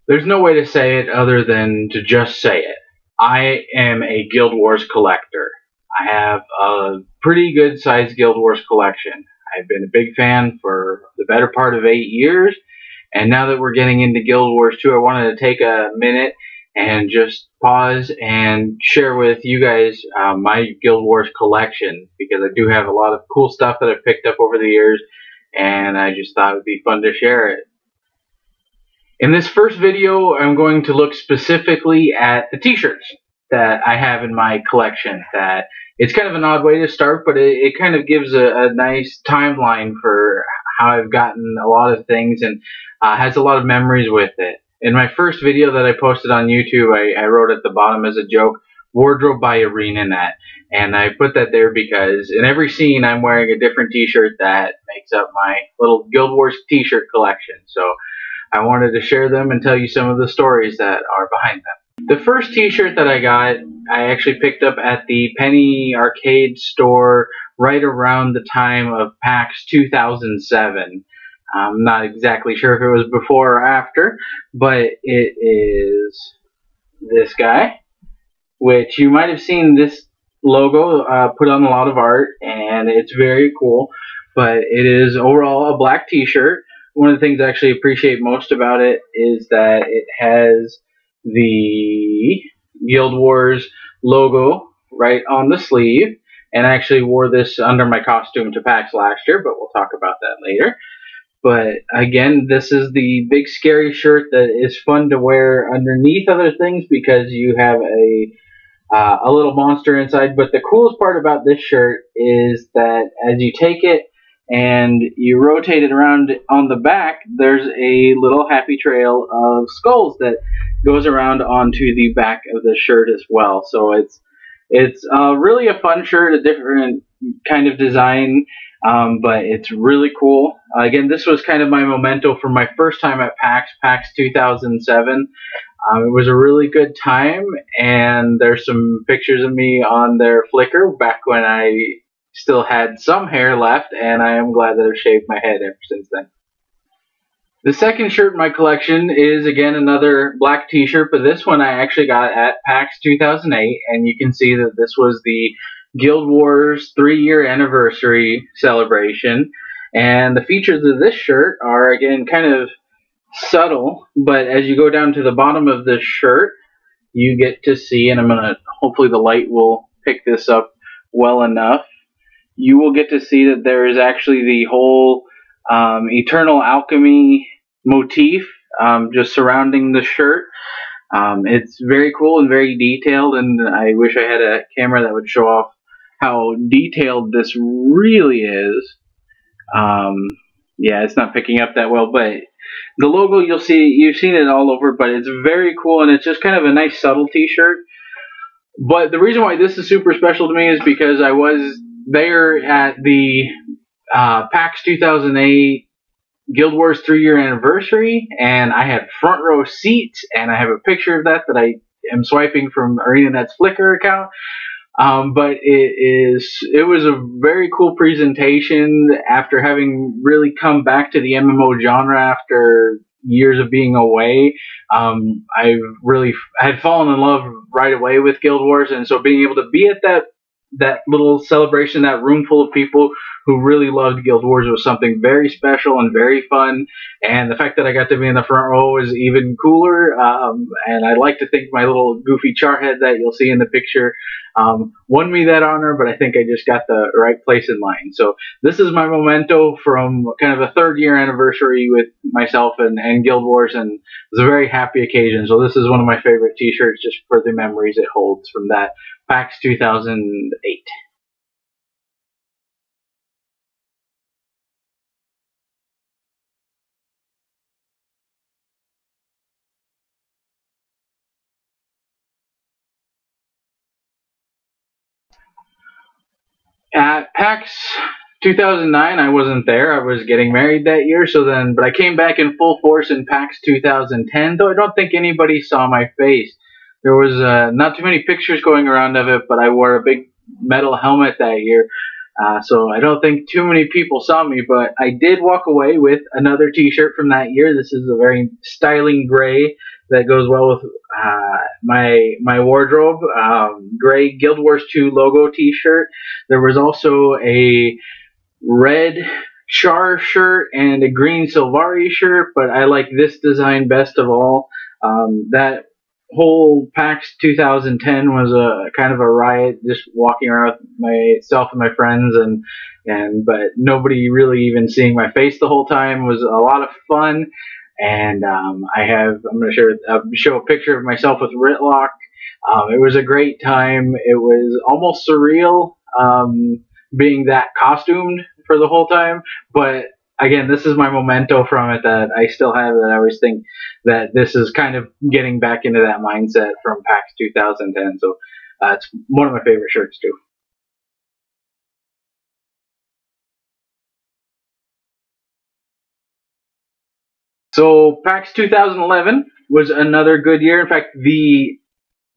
There's no way to say it other than to just say it. I am a Guild Wars collector. I have a pretty good sized Guild Wars collection. I've been a big fan for the better part of 8 years, and now that we're getting into Guild Wars 2, I wanted to take a minute and just pause and share with you guys my Guild Wars collection, because I do have a lot of cool stuff that I've picked up over the years, and I just thought it would be fun to share it. In this first video, I'm going to look specifically at the t-shirts that I have in my collection. That it's kind of an odd way to start, but it kind of gives a nice timeline for how I've gotten a lot of things, and has a lot of memories with it. In my first video that I posted on YouTube, I wrote at the bottom as a joke, "Wardrobe by ArenaNet," and I put that there because in every scene I'm wearing a different t-shirt that makes up my little Guild Wars t-shirt collection. So I wanted to share them and tell you some of the stories that are behind them. The first t-shirt that I got, I actually picked up at the Penny Arcade store right around the time of PAX 2007. I'm not exactly sure if it was before or after, but it is this guy, which you might have seen this logo put on a lot of art, and it's very cool. But it is overall a black t-shirt. One of the things I actually appreciate most about it is that it has the Guild Wars logo right on the sleeve, and I actually wore this under my costume to PAX last year, but we'll talk about that later. But again, this is the big scary shirt that is fun to wear underneath other things because you have a little monster inside. But the coolest part about this shirt is that as you take it and you rotate it around on the back, there's a little happy trail of skulls that goes around onto the back of the shirt as well. So it's really a fun shirt, a different kind of design, but it's really cool. Again, this was kind of my memento for my first time at PAX 2007. It was a really good time, and there's some pictures of me on their Flickr back when I still had some hair left, and I am glad that I've shaved my head ever since then. The second shirt in my collection is again another black t-shirt, but this one I actually got at PAX 2008, and you can see that this was the Guild Wars 3-year anniversary celebration, and the features of this shirt are again kind of subtle, but as you go down to the bottom of this shirt, you get to see, and hopefully the light will pick this up well enough, you will get to see that there is actually the whole Eternal Alchemy motif just surrounding the shirt. It's very cool and very detailed, and I wish I had a camera that would show off how detailed this really is. Yeah, it's not picking up that well, but the logo you've seen it all over, but it's very cool, and it's just kind of a nice subtle t-shirt. But the reason why this is super special to me is because I was there at the PAX 2008 Guild Wars 3-year anniversary, and I had front row seats, and I have a picture of that I am swiping from ArenaNet's Flickr account. But it was a very cool presentation after having really come back to the MMO genre after years of being away. I had fallen in love right away with Guild Wars, and so being able to be at that little celebration, that room full of people who really loved Guild Wars, was something very special and very fun. And the fact that I got to be in the front row is even cooler. And I like to think my little goofy charhead that you'll see in the picture won me that honor, but I think I just got the right place in line. So this is my memento from kind of a 3rd-year anniversary with myself and Guild Wars, and it was a very happy occasion. So this is one of my favorite t-shirts just for the memories it holds from that PAX 2008. At PAX 2009, I wasn't there. I was getting married that year, but I came back in full force in PAX 2010, though I don't think anybody saw my face. There was not too many pictures going around of it, but I wore a big metal helmet that year, so I don't think too many people saw me, but I did walk away with another t-shirt from that year. This is a very styling gray that goes well with my wardrobe. Gray Guild Wars 2 logo T-shirt. There was also a red Charr shirt and a green Sylvari shirt, but I like this design best of all. That whole PAX 2010 was a kind of a riot, just walking around with myself and my friends, but nobody really even seeing my face the whole time. It was a lot of fun. And I'm going to show a picture of myself with Ritlock. It was a great time. It was almost surreal being that costumed for the whole time. But again, this is my memento from it that I still have, that I always think that this is kind of getting back into that mindset from PAX 2010. So it's one of my favorite shirts too. So PAX 2011 was another good year. In fact, the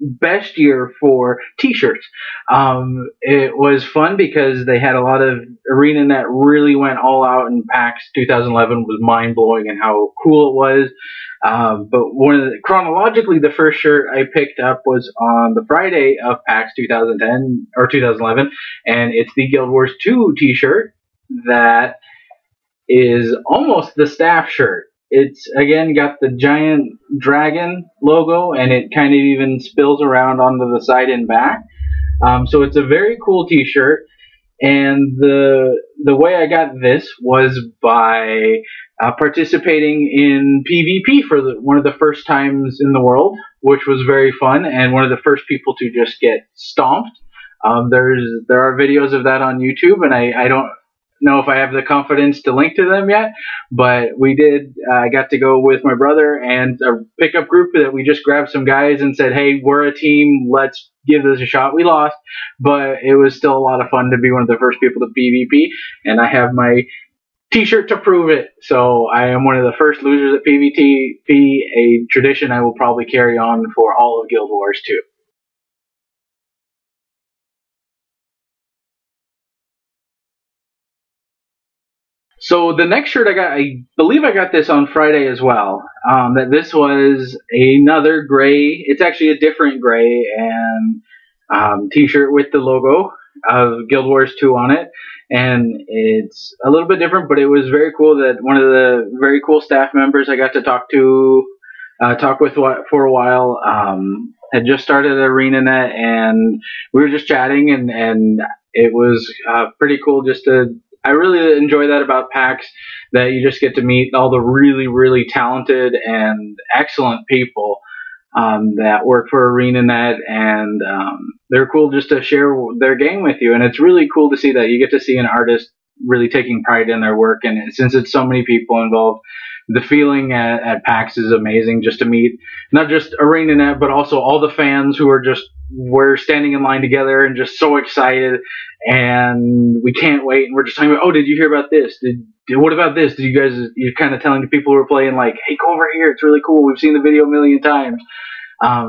best year for t-shirts. It was fun because they had a lot of ArenaNet really went all out, and PAX 2011 was mind-blowing and how cool it was. But chronologically, the first shirt I picked up was on the Friday of PAX 2010 or 2011, and it's the Guild Wars 2 t-shirt that is almost the staff shirt. It's again got the giant dragon logo, and it kind of even spills around onto the side and back. So it's a very cool t-shirt. And the way I got this was by participating in PvP for one of the first times in the world, which was very fun, and one of the first people to just get stomped. There are videos of that on YouTube, and I don't know if I have the confidence to link to them yet, but we did. I got to go with my brother and a pickup group that we just grabbed some guys and said, hey, we're a team, let's give this a shot. We lost, but it was still a lot of fun to be one of the first people to PvP, and I have my t-shirt to prove it. So I am one of the first losers at PvP, a tradition I will probably carry on for all of Guild Wars 2. So the next shirt I got, I believe I got this on Friday as well. That this was another gray. It's actually a different gray and t-shirt with the logo of Guild Wars 2 on it, and it's a little bit different, but it was very cool that one of the very cool staff members I got to talk with for a while had just started ArenaNet, and we were just chatting, and it was pretty cool just to. I really enjoy that about PAX, that you just get to meet all the really, really talented and excellent people that work for ArenaNet, and they're cool just to share their game with you. And it's really cool to see that you get to see an artist really taking pride in their work. And since it's so many people involved, the feeling at PAX is amazing, just to meet not just ArenaNet, but also all the fans who are we're standing in line together and just so excited, and we can't wait, and we're just talking about, oh, did you hear about this? What about this? You're kind of telling the people who are playing, like, hey, go over here, it's really cool, we've seen the video a million times.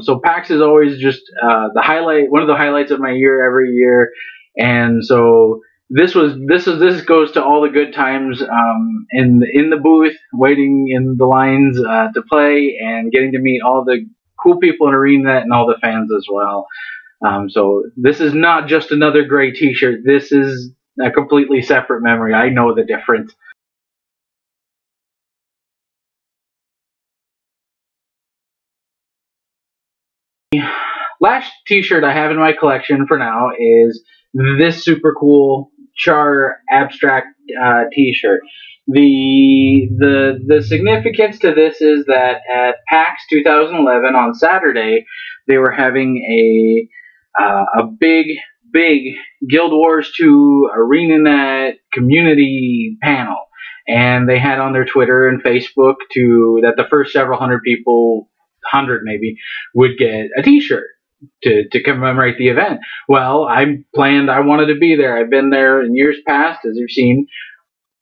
So PAX is always just one of the highlights of my year every year, and so this goes to all the good times in the booth, waiting in the lines to play, and getting to meet all the cool people in ArenaNet and all the fans as well. So this is not just another gray t-shirt. This is a completely separate memory. I know the difference. Last t-shirt I have in my collection for now is this super cool Charr abstract t-shirt. The significance to this is that at PAX 2011 on Saturday, they were having a big Guild Wars 2 ArenaNet community panel, and they had on their Twitter and Facebook that the first several hundred people, 100 maybe, would get a t-shirt to commemorate the event. Well, I wanted to be there. I've been there in years past, as you've seen.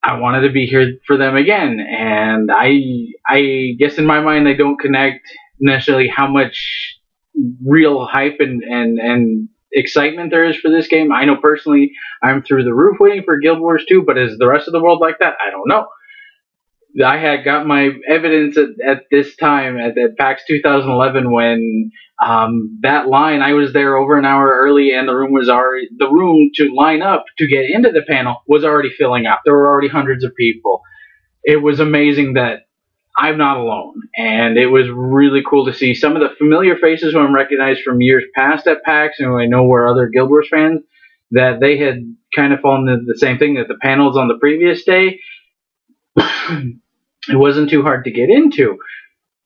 I wanted to be here for them again, and I guess in my mind I don't connect necessarily how much real hype and excitement there is for this game. I know personally I'm through the roof waiting for Guild Wars 2, but is the rest of the world like that? I don't know. I had got my evidence at this time at the PAX 2011 when that line, I was there over an hour early, and the room to line up to get into the panel was already filling up. There were already hundreds of people. It was amazing that I'm not alone, and it was really cool to see some of the familiar faces who I'm recognized from years past at PAX, and who I know were other Guild Wars fans, that they had kind of fallen into the same thing, that the panels on the previous day, it wasn't too hard to get into.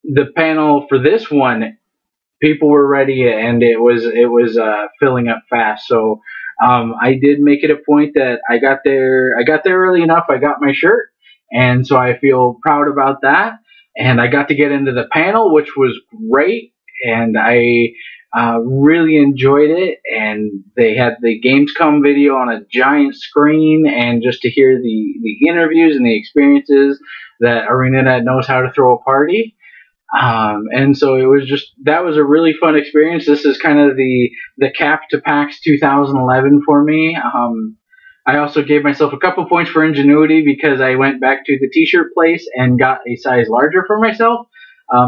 The panel for this one, people were ready, and it was filling up fast. So I did make it a point that I got there early enough. I got my shirt, and so I feel proud about that. And I got to get into the panel, which was great, and I really enjoyed it. And they had the Gamescom video on a giant screen, and just to hear the interviews and the experiences that ArenaNet knows how to throw a party. And so that was a really fun experience. This is kind of the cap to PAX 2011 for me. I also gave myself a couple points for ingenuity because I went back to the t-shirt place and got a size larger for myself,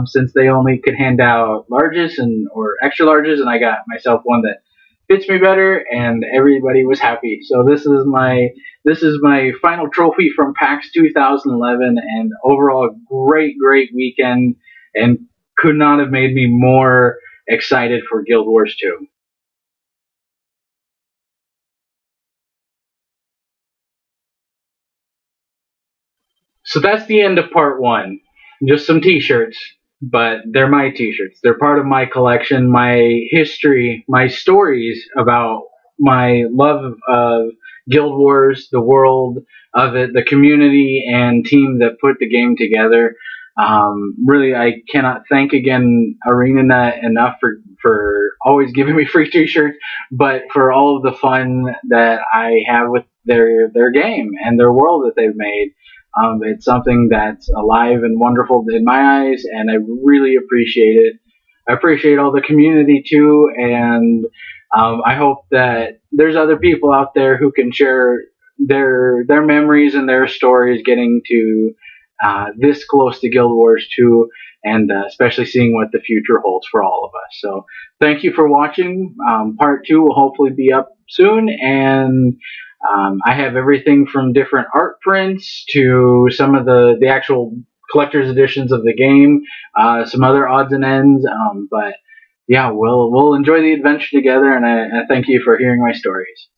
since they only could hand out larges or extra larges, and I got myself one that fits me better, and everybody was happy. So this is my final trophy from PAX 2011, and overall a great weekend, and could not have made me more excited for Guild Wars 2. So that's the end of part one. Just some t-shirts, but they're my t-shirts. They're part of my collection, my history, my stories about my love of Guild Wars, the world of it, the community and team that put the game together. Really, I cannot thank again ArenaNet enough for always giving me free t-shirts, but for all of the fun that I have with their game and their world that they've made. It's something that's alive and wonderful in my eyes, and I really appreciate it. I appreciate all the community too, and I hope that there's other people out there who can share their memories and their stories getting to this close to Guild Wars 2, and especially seeing what the future holds for all of us. So thank you for watching. Part 2 will hopefully be up soon, and I have everything from different art prints to some of the actual collector's editions of the game, some other odds and ends. But yeah, we'll enjoy the adventure together, and I thank you for hearing my stories.